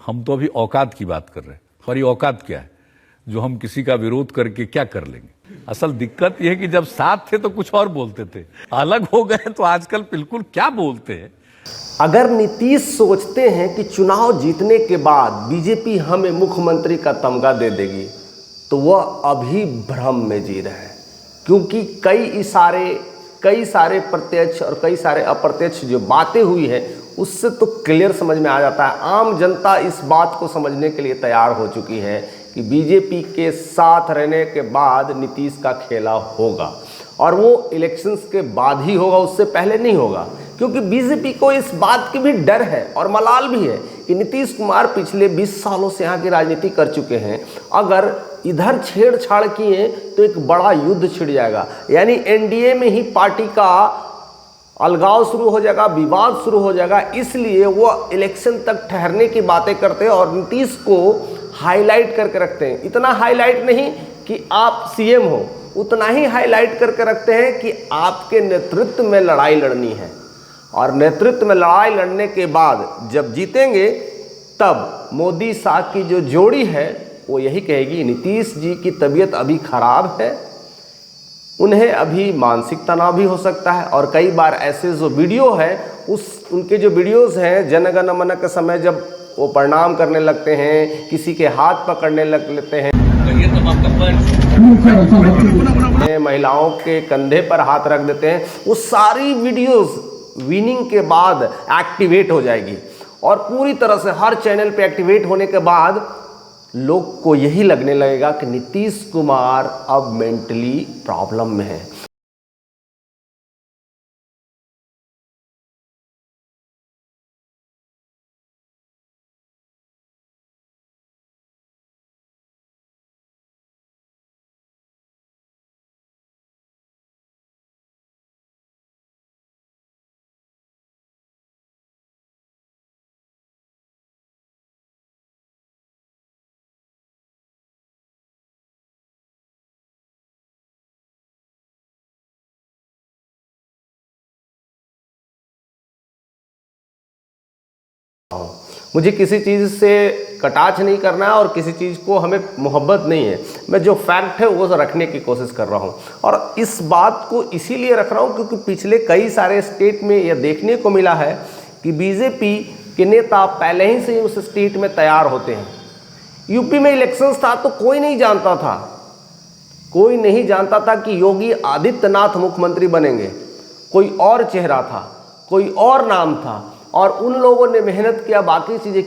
हम तो अभी औकात की बात कर रहे हैं। और ये औकात क्या है जो हम किसी का विरोध करके क्या कर लेंगे। असल दिक्कत यह है कि जब साथ थे तो कुछ और बोलते थे, अलग हो गए तो आजकल बिल्कुल क्या बोलते हैं। अगर नीतीश सोचते हैं कि चुनाव जीतने के बाद बीजेपी हमें मुख्यमंत्री का तमगा दे देगी, तो वह अभी भ्रम में जी रहे हैं। क्योंकि कई सारे प्रत्यक्ष और कई सारे अप्रत्यक्ष जो बातें हुई है उससे तो क्लियर समझ में आ जाता है। आम जनता इस बात को समझने के लिए तैयार हो चुकी है कि बीजेपी के साथ रहने के बाद नीतीश का खेला होगा, और वो इलेक्शंस के बाद ही होगा, उससे पहले नहीं होगा। क्योंकि बीजेपी को इस बात की भी डर है और मलाल भी है कि नीतीश कुमार पिछले 20 सालों से यहाँ की राजनीति कर चुके हैं। अगर इधर छेड़छाड़ किए तो एक बड़ा युद्ध छिड़ जाएगा, यानी एनडीए में ही पार्टी का अलगाव शुरू हो जाएगा, विवाद शुरू हो जाएगा। इसलिए वो इलेक्शन तक ठहरने की बातें करते हैं और नीतीश को हाईलाइट करके रखते हैं। इतना हाईलाइट नहीं कि आप सीएम हो, उतना ही हाईलाइट करके रखते हैं कि आपके नेतृत्व में लड़ाई लड़नी है, और नेतृत्व में लड़ाई लड़ने के बाद जब जीतेंगे तब मोदी शाह की जो जोड़ी है वो यही कहेगी नीतीश जी की तबीयत अभी खराब है, उन्हें अभी मानसिक तनाव भी हो सकता है। और कई बार ऐसे जो वीडियो है उनके जो वीडियोस हैं जन गण मन के समय जब वो प्रणाम करने लगते हैं, किसी के हाथ पकड़ने लग लेते हैं, महिलाओं के कंधे पर हाथ रख देते हैं, वो सारी वीडियोस विनिंग के बाद एक्टिवेट हो जाएगी। और पूरी तरह से हर चैनल पे एक्टिवेट होने के बाद लोग को यही लगने लगेगा कि नीतीश कुमार अब मेंटली प्रॉब्लम में है। मुझे किसी चीज़ से कटाक्ष नहीं करना है और किसी चीज़ को हमें मोहब्बत नहीं है। मैं जो फैक्ट है वो रखने की कोशिश कर रहा हूँ, और इस बात को इसीलिए रख रहा हूँ क्योंकि पिछले कई सारे स्टेट में यह देखने को मिला है कि बीजेपी के नेता पहले ही से उस स्टेट में तैयार होते हैं। यूपी में इलेक्शंस था तो कोई नहीं जानता था कि योगी आदित्यनाथ मुख्यमंत्री बनेंगे। कोई और चेहरा था, कोई और नाम था, और उन लोगों ने मेहनत किया, बाकी चीजें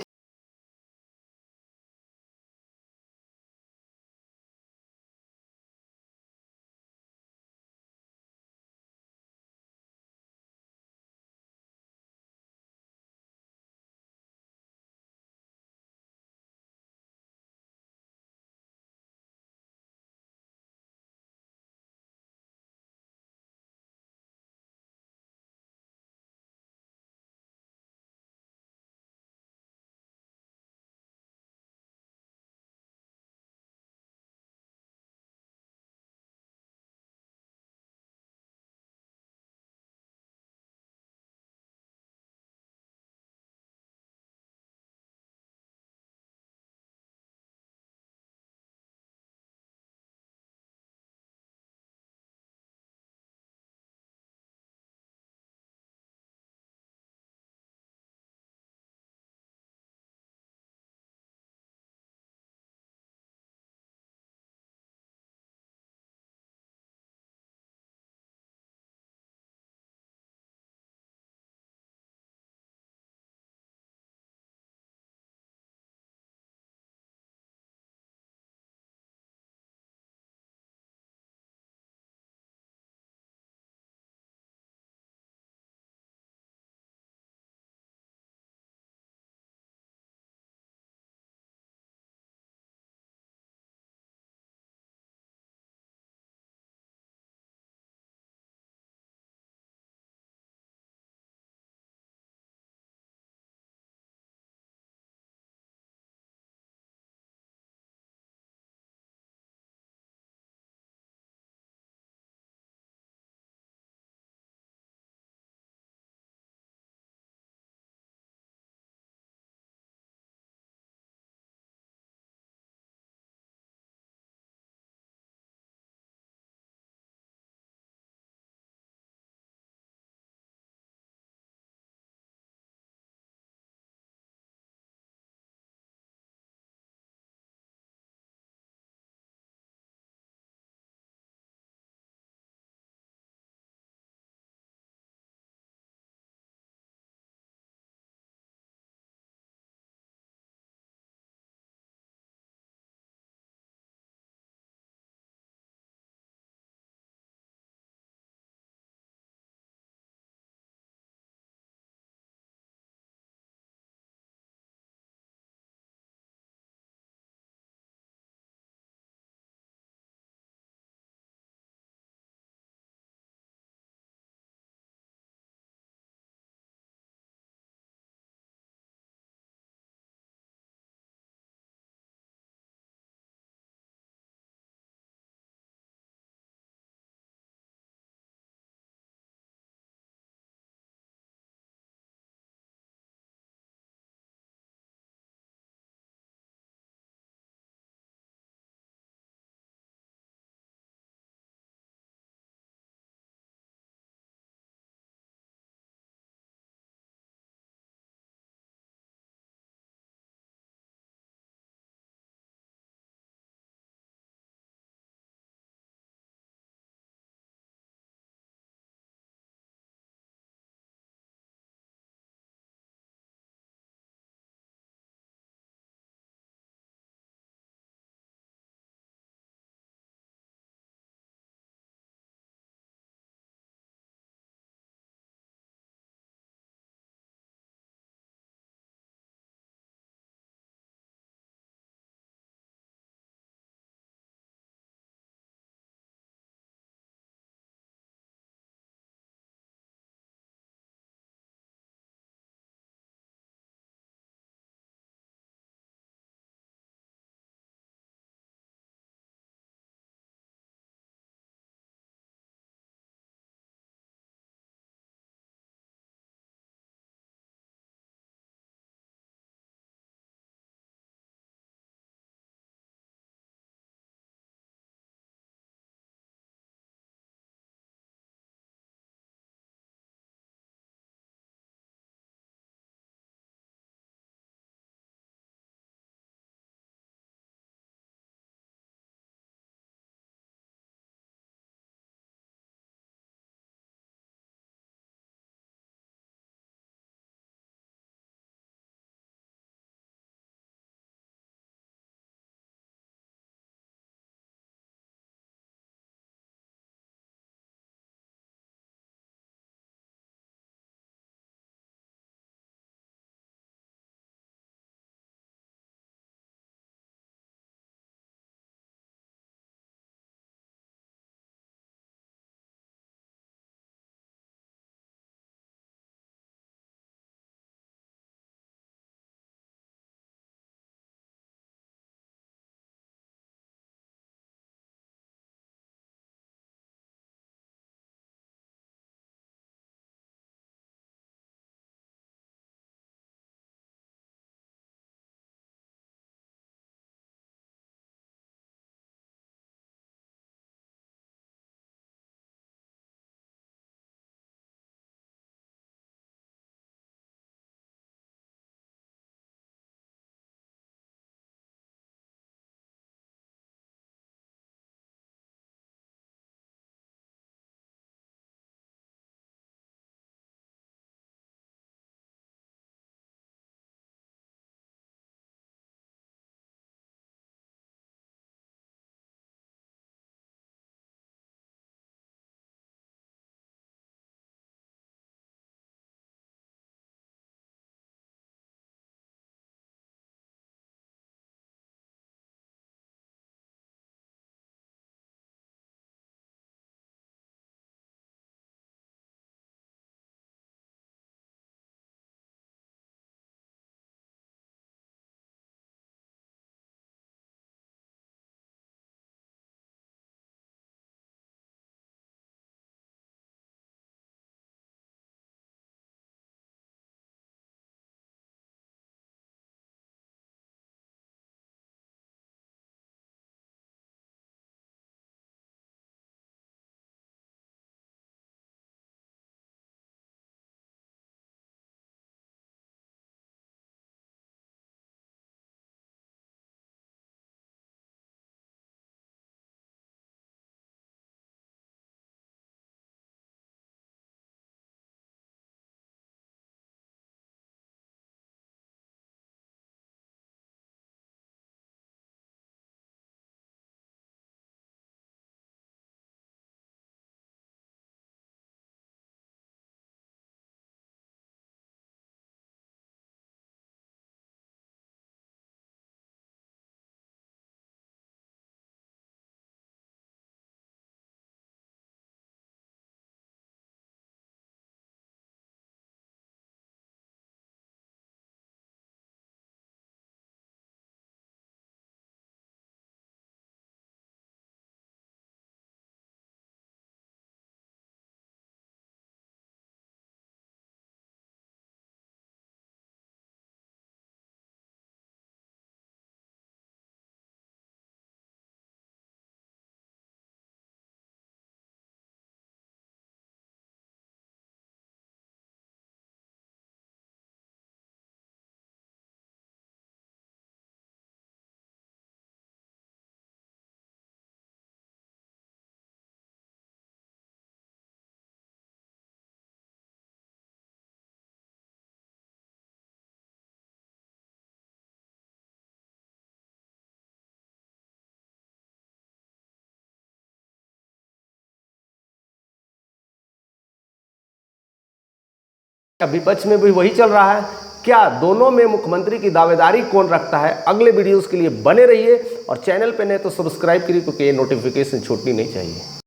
विपक्ष में भी वही चल रहा है। क्या दोनों में मुख्यमंत्री की दावेदारी कौन रखता है? अगले वीडियोस के लिए बने रहिए और चैनल पे नए तो सब्सक्राइब करिए, क्योंकि ये नोटिफिकेशन छूटनी नहीं चाहिए।